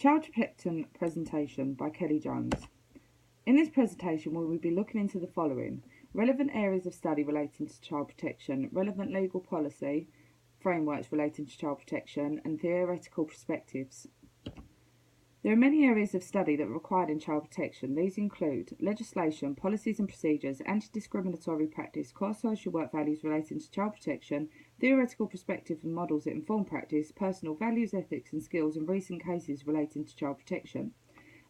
Child Protection Presentation by Kelly Jones. In this presentation, we will be looking into the following: relevant areas of study relating to child protection, relevant legal policy frameworks relating to child protection, and theoretical perspectives. There are many areas of study that are required in child protection. These include legislation, policies and procedures, anti-discriminatory practice, core social work values relating to child protection, theoretical perspective and models that inform practice, personal values, ethics and skills, and recent cases relating to child protection.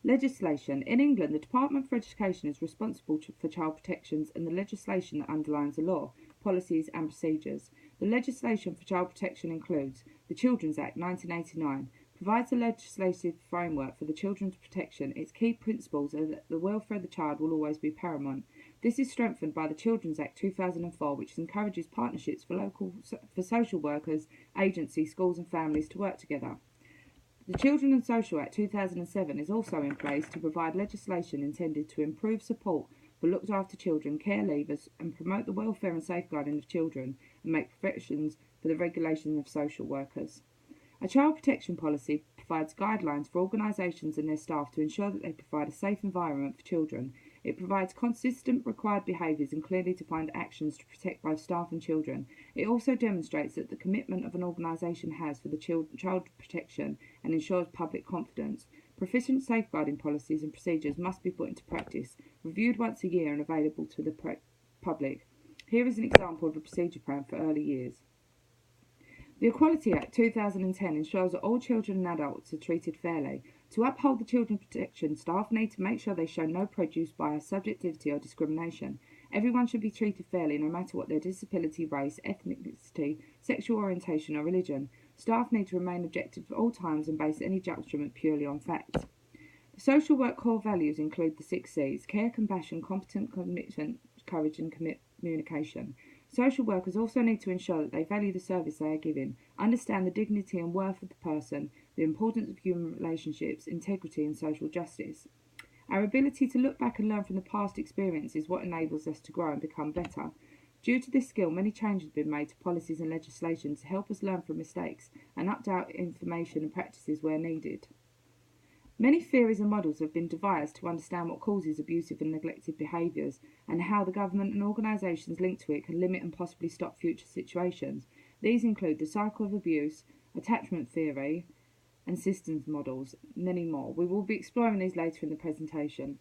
Legislation. In England, the Department for Education is responsible for child protections and the legislation that underlines the law, policies and procedures. The legislation for child protection includes the Children's Act 1989, provides a legislative framework for the children's protection. Its key principles are that the welfare of the child will always be paramount. This is strengthened by the Children's Act 2004, which encourages partnerships for social workers, agencies, schools and families to work together. The Children and Social Act 2007 is also in place to provide legislation intended to improve support for looked after children, care leavers, and promote the welfare and safeguarding of children, and make provisions for the regulation of social workers. A child protection policy provides guidelines for organisations and their staff to ensure that they provide a safe environment for children. It provides consistent required behaviours and clearly defined actions to protect both staff and children. It also demonstrates that the commitment of an organisation has for the child protection and ensures public confidence. Proficient safeguarding policies and procedures must be put into practice, reviewed once a year and available to the public. Here is an example of a procedure plan for early years. The Equality Act 2010 ensures that all children and adults are treated fairly. To uphold the children's protection, staff need to make sure they show no prejudice, bias, subjectivity or discrimination. Everyone should be treated fairly no matter what their disability, race, ethnicity, sexual orientation or religion. Staff need to remain objective at all times and base any judgment purely on facts. The social work core values include the 6 C's: care, compassion, competent, commitment, courage and communication. Social workers also need to ensure that they value the service they are giving, understand the dignity and worth of the person, the importance of human relationships, integrity and social justice. Our ability to look back and learn from the past experience is what enables us to grow and become better. Due to this skill, many changes have been made to policies and legislation to help us learn from mistakes and update information and practices where needed. Many theories and models have been devised to understand what causes abusive and neglected behaviours and how the government and organisations linked to it can limit and possibly stop future situations. These include the cycle of abuse, attachment theory, and systems models, many more. We will be exploring these later in the presentation.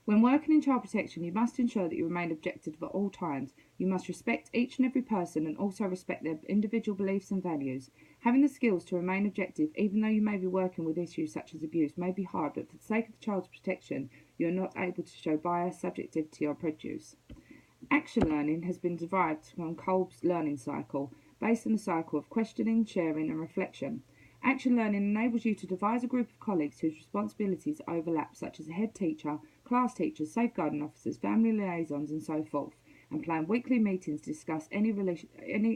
When working in child protection, you must ensure that you remain objective at all times. You must respect each and every person and also respect their individual beliefs and values. Having the skills to remain objective, even though you may be working with issues such as abuse, may be hard, but for the sake of the child's protection, you are not able to show bias, subjectivity or prejudice. Action learning has been derived from Kolb's learning cycle, based on the cycle of questioning, sharing and reflection. Action learning enables you to devise a group of colleagues whose responsibilities overlap, such as a head teacher, class teachers, safeguarding officers, family liaisons and so forth, and plan weekly meetings to discuss any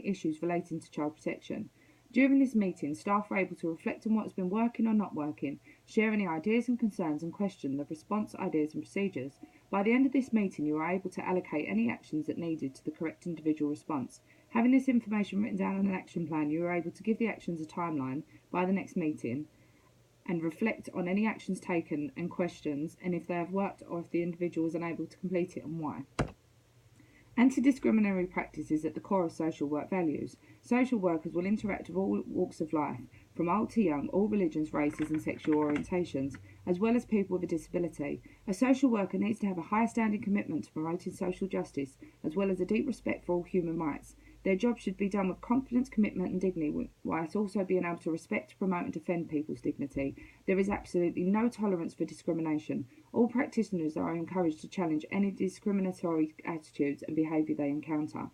issues relating to child protection. During this meeting, staff are able to reflect on what has been working or not working, share any ideas and concerns and question the response ideas and procedures. By the end of this meeting, you are able to allocate any actions that needed to the correct individual response. Having this information written down on an action plan, you are able to give the actions a timeline by the next meeting and reflect on any actions taken and questions, and if they have worked or if the individual was unable to complete it and why. Anti-discriminatory practice is at the core of social work values. Social workers will interact with all walks of life, from old to young, all religions, races and sexual orientations, as well as people with a disability. A social worker needs to have a high standing commitment to promoting social justice, as well as a deep respect for all human rights. Their job should be done with confidence, commitment and dignity, whilst also being able to respect, promote and defend people's dignity. There is absolutely no tolerance for discrimination. All practitioners are encouraged to challenge any discriminatory attitudes and behaviour they encounter.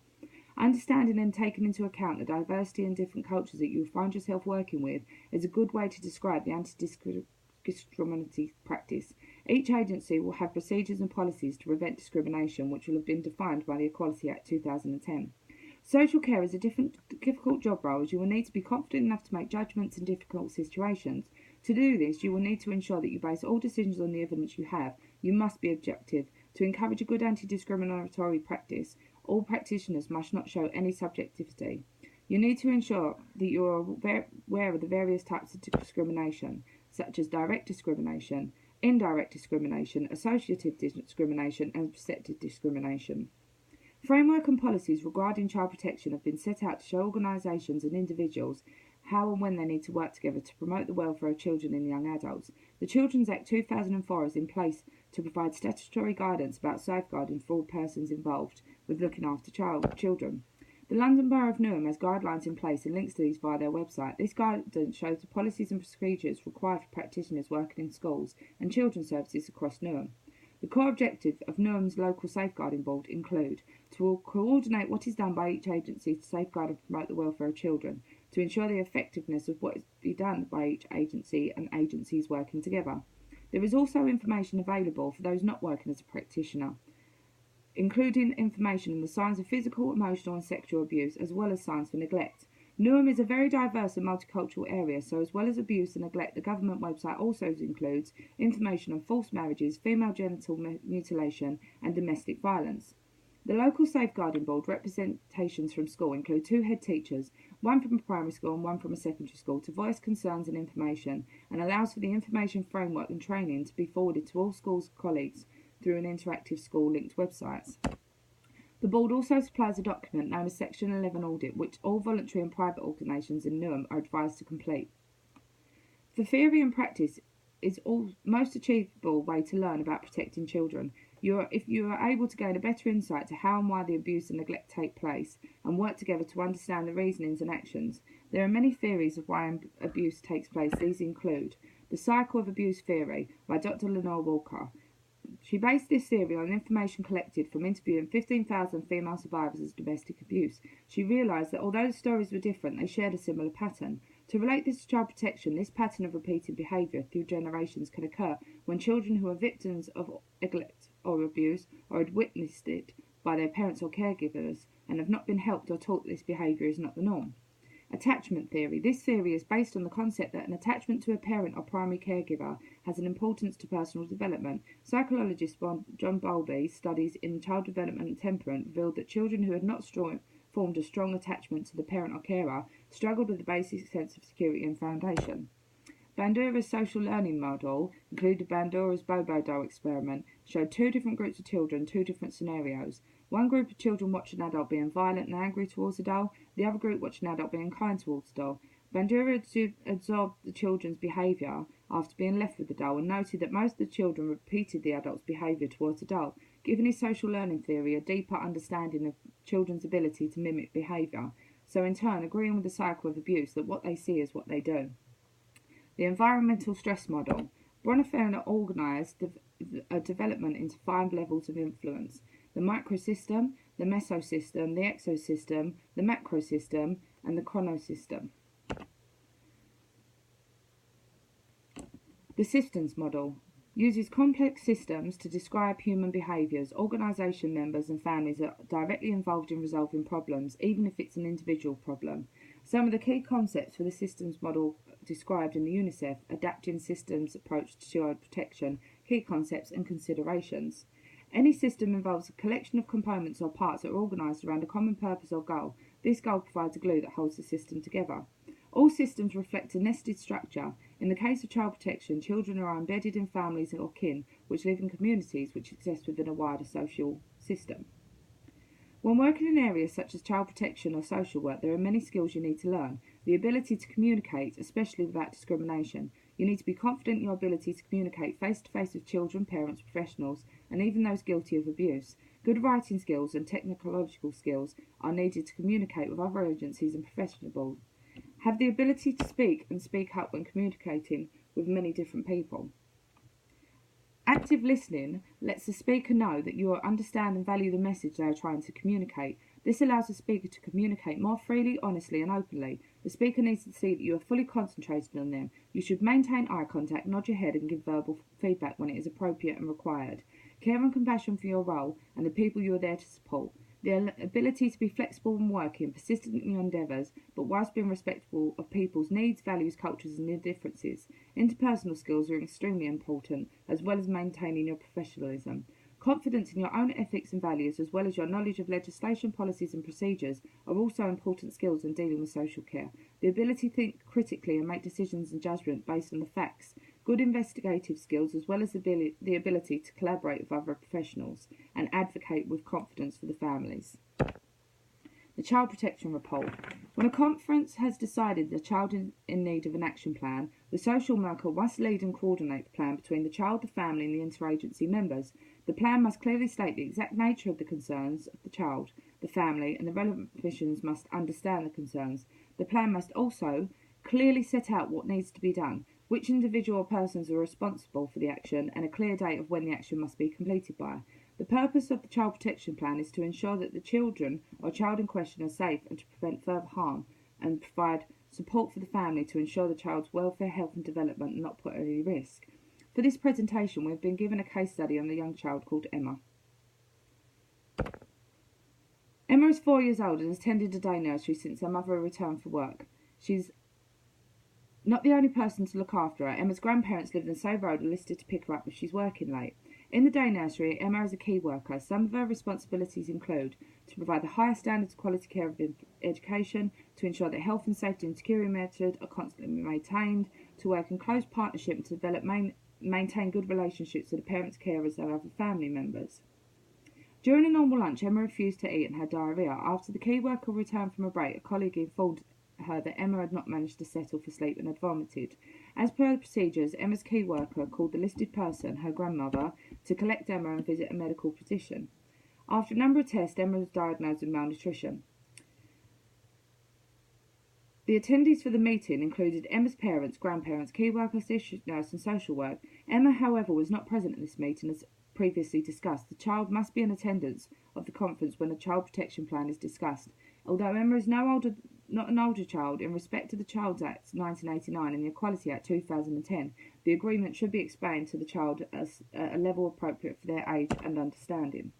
Understanding and taking into account the diversity and different cultures that you find yourself working with is a good way to describe the anti-discriminatory practice. Each agency will have procedures and policies to prevent discrimination, which will have been defined by the Equality Act 2010. Social care is a difficult job role, as you will need to be confident enough to make judgments in difficult situations. To do this, you will need to ensure that you base all decisions on the evidence you have. You must be objective. To encourage a good anti-discriminatory practice, all practitioners must not show any subjectivity. You need to ensure that you are aware of the various types of discrimination, such as direct discrimination, indirect discrimination, associative discrimination, and perceptive discrimination. Framework and policies regarding child protection have been set out to show organisations and individuals how and when they need to work together to promote the welfare of children and young adults. The Children's Act 2004 is in place to provide statutory guidance about safeguarding for all persons involved with looking after children. The London Borough of Newham has guidelines in place and links to these via their website. This guidance shows the policies and procedures required for practitioners working in schools and children's services across Newham. The core objectives of Newham's local safeguarding board include to coordinate what is done by each agency to safeguard and promote the welfare of children, to ensure the effectiveness of what is to be done by each agency and agencies working together. There is also information available for those not working as a practitioner, including information on the signs of physical, emotional and sexual abuse, as well as signs for neglect. Newham is a very diverse and multicultural area, so as well as abuse and neglect, the government website also includes information on forced marriages, female genital mutilation and domestic violence. The local safeguarding board representations from school include 2 head teachers, one from a primary school and one from a secondary school, to voice concerns and information, and allows for the information framework and training to be forwarded to all schools' colleagues through an interactive school-linked website. The board also supplies a document known as Section 11 Audit, which all voluntary and private organisations in Newham are advised to complete. The theory and practice is the most achievable way to learn about protecting children. If you are able to gain a better insight to how and why the abuse and neglect take place, and work together to understand the reasonings and actions. There are many theories of why abuse takes place. These include the cycle of abuse theory by Dr. Lenore Walker. She based this theory on information collected from interviewing 15,000 female survivors of domestic abuse. She realised that although the stories were different, they shared a similar pattern. To relate this to child protection, this pattern of repeated behaviour through generations can occur when children who are victims of neglect or abuse or had witnessed it by their parents or caregivers and have not been helped or taught that this behaviour is not the norm. Attachment theory. This theory is based on the concept that an attachment to a parent or primary caregiver has an importance to personal development. Psychologist John Bowlby's studies in child development and temperament revealed that children who had not formed a strong attachment to the parent or carer struggled with the basic sense of security and foundation. Bandura's social learning model, including Bandura's Bobo doll experiment, showed 2 different groups of children, 2 different scenarios. One group of children watched an adult being violent and angry towards a doll. The other group watched an adult being kind towards the doll. Bandura absorbed the children's behaviour after being left with the doll and noted that most of the children repeated the adult's behaviour towards the doll, giving his social learning theory a deeper understanding of children's ability to mimic behaviour, so in turn agreeing with the cycle of abuse that what they see is what they do. The environmental stress model. Bronfenner organised a development into 5 levels of influence: the microsystem, the mesosystem, the exosystem, the macrosystem, and the chronosystem. The systems model uses complex systems to describe human behaviours. Organisation members and families are directly involved in resolving problems, even if it's an individual problem. Some of the key concepts for the systems model described in the UNICEF Adapting Systems Approach to Child Protection, key concepts and considerations. Any system involves a collection of components or parts that are organised around a common purpose or goal. This goal provides a glue that holds the system together. All systems reflect a nested structure. In the case of child protection, children are embedded in families or kin which live in communities which exist within a wider social system. When working in areas such as child protection or social work, there are many skills you need to learn. The ability to communicate, especially without discrimination. You need to be confident in your ability to communicate face-to-face with children, parents, professionals, and even those guilty of abuse. Good writing skills and technological skills are needed to communicate with other agencies and professionals. Have the ability to speak and speak up when communicating with many different people. Active listening lets the speaker know that you understand and value the message they are trying to communicate. This allows the speaker to communicate more freely, honestly and openly. The speaker needs to see that you are fully concentrated on them. You should maintain eye contact, nod your head and give verbal feedback when it is appropriate and required. Care and compassion for your role and the people you are there to support. The ability to be flexible and working, persistent in your endeavours, but whilst being respectful of people's needs, values, cultures and their differences. Interpersonal skills are extremely important, as well as maintaining your professionalism. Confidence in your own ethics and values, as well as your knowledge of legislation, policies and procedures, are also important skills when dealing with social care. The ability to think critically and make decisions and judgment based on the facts, good investigative skills, as well as the ability to collaborate with other professionals and advocate with confidence for the families. The Child Protection Report. When a conference has decided the child is in need of an action plan, the social worker must lead and coordinate the plan between the child, the family and the interagency members. The plan must clearly state the exact nature of the concerns of the child, the family, and the relevant professions must understand the concerns. The plan must also clearly set out what needs to be done, which individual or persons are responsible for the action, and a clear date of when the action must be completed by. The purpose of the Child Protection Plan is to ensure that the children or child in question are safe and to prevent further harm, and provide support for the family to ensure the child's welfare, health and development are not put at any risk. For this presentation, we have been given a case study on a young child called Emma. Emma is 4 years old and has attended a day nursery since her mother returned from work. She's not the only person to look after her. Emma's grandparents live in the same road and are listed to pick her up if she's working late. In the day nursery, Emma is a key worker. Some of her responsibilities include to provide the highest standards of quality care of education, to ensure that health and safety and security measures are constantly maintained, to work in close partnership and to develop maintain good relationships with the parents, carers and other family members. During a normal lunch, Emma refused to eat and had diarrhoea. After the key worker returned from a break, a colleague informed her that Emma had not managed to settle for sleep and had vomited. As per the procedures, Emma's key worker called the listed person, her grandmother, to collect Emma and visit a medical physician. After a number of tests, Emma was diagnosed with malnutrition. The attendees for the meeting included Emma's parents, grandparents, key worker, district nurse and social work. Emma, however, was not present at this meeting as previously discussed. The child must be in attendance of the conference when a child protection plan is discussed. Although Emma is not an older child, in respect to the Child Act 1989 and the Equality Act 2010, the agreement should be explained to the child as a level appropriate for their age and understanding.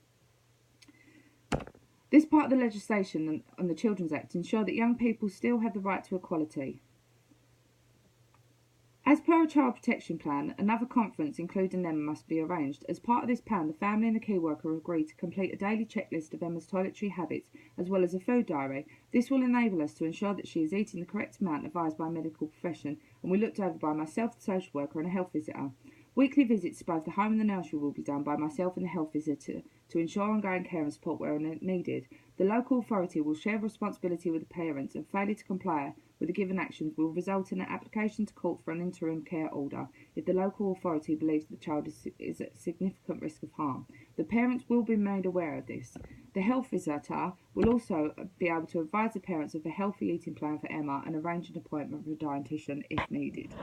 This part of the legislation on the Children's Act ensures that young people still have the right to equality. As per a child protection plan, another conference including Emma must be arranged. As part of this plan, the family and the key worker agreed to complete a daily checklist of Emma's toiletry habits as well as a food diary. This will enable us to ensure that she is eating the correct amount advised by a medical profession and will be looked over by myself, the social worker and a health visitor. Weekly visits to both the home and the nursery will be done by myself and the health visitor to ensure ongoing care and support where needed. The local authority will share responsibility with the parents, and failure to comply with the given actions will result in an application to court for an interim care order if the local authority believes the child is at significant risk of harm. The parents will be made aware of this. The health visitor will also be able to advise the parents of a healthy eating plan for Emma and arrange an appointment with a dietitian if needed.